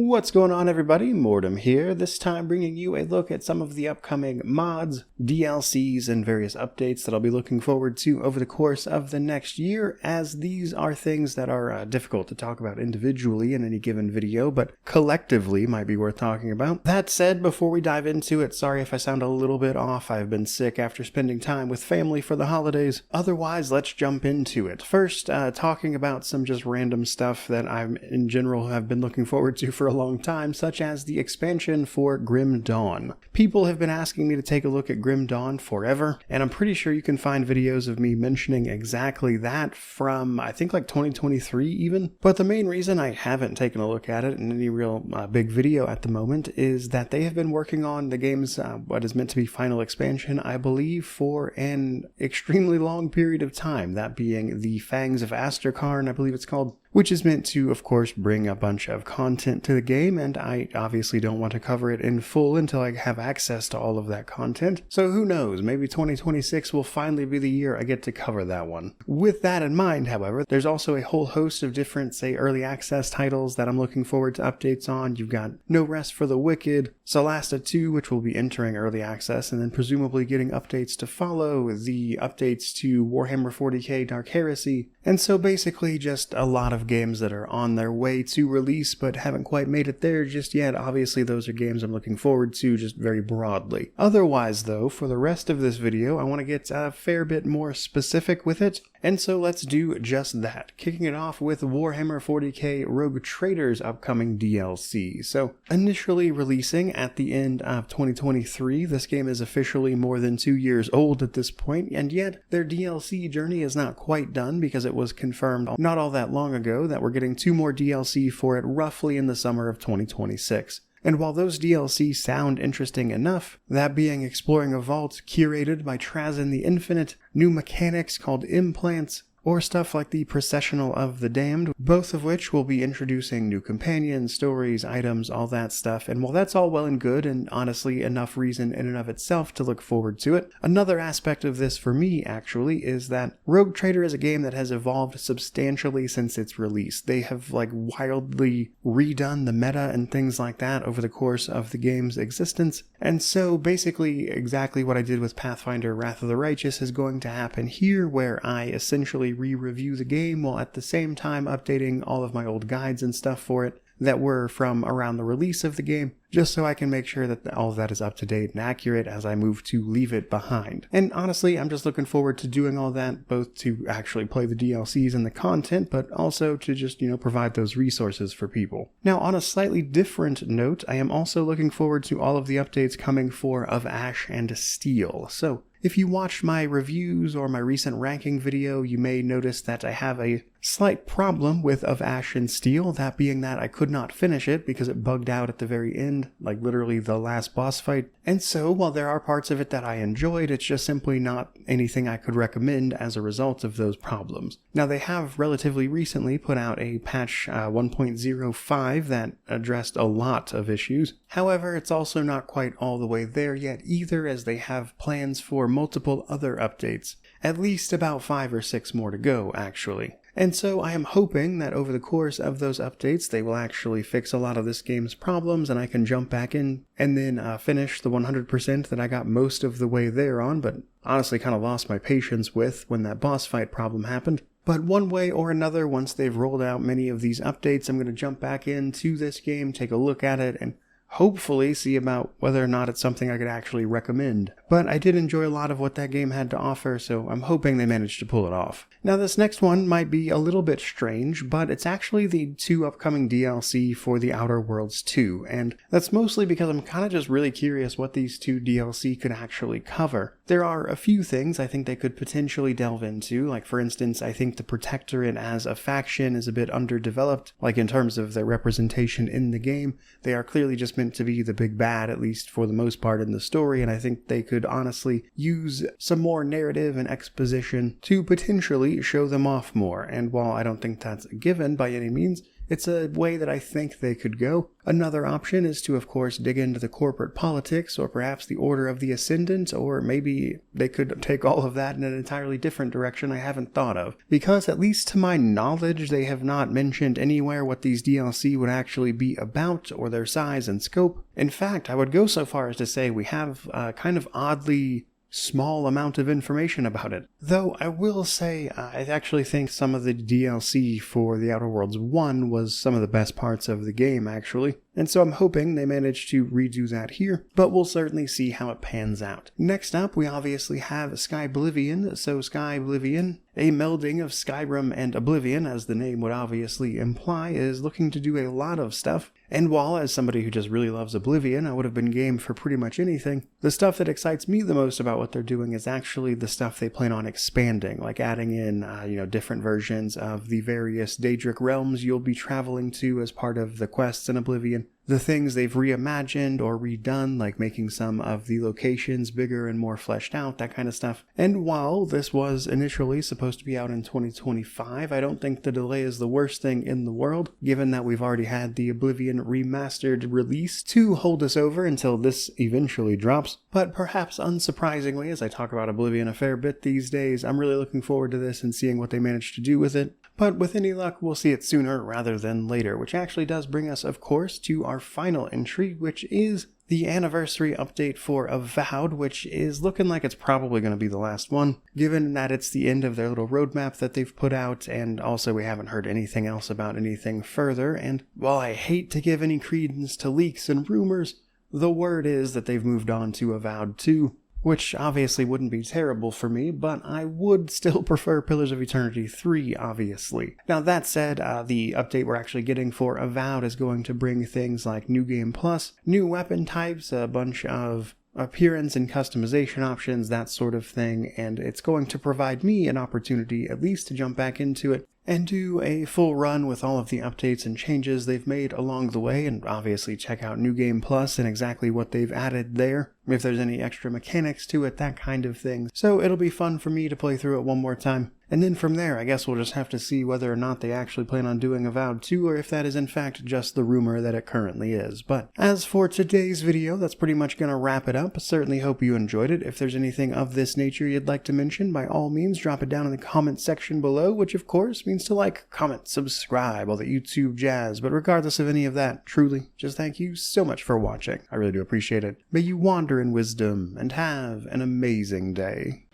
What's going on, everybody? Mortem here, this time bringing you a look at some of the upcoming mods, DLCs, and various updates that I'll be looking forward to over the course of the next year, as these are things that are difficult to talk about individually in any given video, but collectively might be worth talking about. That said, before we dive into it, sorry if I sound a little bit off. I've been sick after spending time with family for the holidays. Otherwise, let's jump into it. First, talking about some just random stuff that I, in general, have been looking forward to for a long time, such as the expansion for Grim Dawn. People have been asking me to take a look at Grim Dawn forever, and I'm pretty sure you can find videos of me mentioning exactly that from, I think, like 2023 even. But the main reason I haven't taken a look at it in any real big video at the moment is that they have been working on the game's what is meant to be final expansion, I believe, for an extremely long period of time, that being the Fangs of Asterkarn, I believe it's called, which is meant to, of course, bring a bunch of content to the game, and I obviously don't want to cover it in full until I have access to all of that content. So who knows, maybe 2026 will finally be the year I get to cover that one. With that in mind, however, there's also a whole host of different, say, early access titles that I'm looking forward to updates on. You've got No Rest for the Wicked, Solasta 2, which will be entering early access, and then presumably getting updates to follow, the updates to Warhammer 40k Dark Heresy, and so basically just a lot of games that are on their way to release but haven't quite made it there just yet. Obviously those are games I'm looking forward to just very broadly. Otherwise though, for the rest of this video I want to get a fair bit more specific with it, and so let's do just that, kicking it off with Warhammer 40k Rogue Trader's upcoming DLC. So initially releasing at the end of 2023, this game is officially more than 2 years old at this point, and yet their DLC journey is not quite done because it was confirmed not all that long ago that we're getting 2 more DLC for it roughly in the summer of 2026. And while those DLC sound interesting enough, that being exploring a vault curated by Trazyn the Infinite, new mechanics called implants, or stuff like the Processional of the Damned, both of which will be introducing new companions, stories, items, all that stuff. And while that's all well and good, and honestly enough reason in and of itself to look forward to it, another aspect of this for me, actually, is that Rogue Trader is a game that has evolved substantially since its release. They have, wildly redone the meta and things like that over the course of the game's existence. And so, basically, exactly what I did with Pathfinder Wrath of the Righteous is going to happen here, where I essentially re-review the game while at the same time updating all of my old guides and stuff for it that were from around the release of the game, just so I can make sure that all of that is up to date and accurate as I move to leave it behind. And honestly, I'm just looking forward to doing all that, both to actually play the DLCs and the content, but also to just, provide those resources for people. Now, on a slightly different note, I am also looking forward to all of the updates coming for Of Ash and Steel. So, if you watched my reviews or my recent ranking video, you may notice that I have a slight problem with Of Ash and Steel, that being that I could not finish it because it bugged out at the very end, like literally the last boss fight. And so, while there are parts of it that I enjoyed, it's just simply not anything I could recommend as a result of those problems. Now, they have relatively recently put out a patch 1.05 that addressed a lot of issues. However, it's also not quite all the way there yet either, as they have plans for multiple other updates. At least about 5 or 6 more to go, actually. And so I am hoping that over the course of those updates, they will actually fix a lot of this game's problems and I can jump back in and then finish the 100% that I got most of the way there on, but honestly kind of lost my patience with when that boss fight problem happened. But one way or another, once they've rolled out many of these updates, I'm going to jump back into this game, take a look at it, and hopefully see about whether or not it's something I could actually recommend. But I did enjoy a lot of what that game had to offer, so I'm hoping they managed to pull it off. Now, this next one might be a little bit strange, but it's actually the 2 upcoming DLC for The Outer Worlds 2, and that's mostly because I'm kind of just really curious what these 2 DLC could actually cover. There are a few things I think they could potentially delve into, like for instance, I think the Protectorate as a faction is a bit underdeveloped, like in terms of their representation in the game. They are clearly just meant to be the big bad, at least for the most part in the story, and I think they could honestly use some more narrative and exposition to potentially show them off more. And while I don't think that's a given by any means, it's a way that I think they could go. Another option is to, of course, dig into the corporate politics, or perhaps the Order of the Ascendant, or maybe they could take all of that in an entirely different direction I haven't thought of. Because, at least to my knowledge, they have not mentioned anywhere what these DLC would actually be about, or their size and scope. In fact, I would go so far as to say we have kind of oddly small amount of information about it. Though I will say, I actually think some of the DLC for The Outer Worlds 1 was some of the best parts of the game, actually. And so I'm hoping they manage to redo that here, but we'll certainly see how it pans out. Next up, we obviously have Skyblivion. So Skyblivion, a melding of Skyrim and Oblivion, as the name would obviously imply, is looking to do a lot of stuff. And while, as somebody who just really loves Oblivion, I would have been game for pretty much anything, the stuff that excites me the most about what they're doing is actually the stuff they plan on expanding, like adding in, different versions of the various Daedric realms you'll be traveling to as part of the quests in Oblivion. The things they've reimagined or redone, like making some of the locations bigger and more fleshed out, that kind of stuff. And while this was initially supposed to be out in 2025, I don't think the delay is the worst thing in the world, given that we've already had the Oblivion remastered release to hold us over until this eventually drops. But perhaps unsurprisingly, as I talk about Oblivion a fair bit these days, I'm really looking forward to this and seeing what they manage to do with it. But with any luck, we'll see it sooner rather than later, which actually does bring us, of course, to our final entry, which is the anniversary update for Avowed, which is looking like it's probably going to be the last one, given that it's the end of their little roadmap that they've put out, and also we haven't heard anything else about anything further. And while I hate to give any credence to leaks and rumors, the word is that they've moved on to Avowed 2. Which obviously wouldn't be terrible for me, but I would still prefer Pillars of Eternity 3, obviously. Now that said, the update we're actually getting for Avowed is going to bring things like New Game Plus, new weapon types, a bunch of appearance and customization options, that sort of thing, and it's going to provide me an opportunity at least to jump back into it and do a full run with all of the updates and changes they've made along the way, and obviously check out New Game Plus and exactly what they've added there, if there's any extra mechanics to it, that kind of thing. So it'll be fun for me to play through it one more time. And then from there, I guess we'll just have to see whether or not they actually plan on doing Avowed 2, or if that is in fact just the rumor that it currently is. But as for today's video, that's pretty much going to wrap it up. I certainly hope you enjoyed it. If there's anything of this nature you'd like to mention, by all means, drop it down in the comment section below, which of course means to like, comment, subscribe, all the YouTube jazz. But regardless of any of that, truly, just thank you so much for watching. I really do appreciate it. May you wander in wisdom and have an amazing day.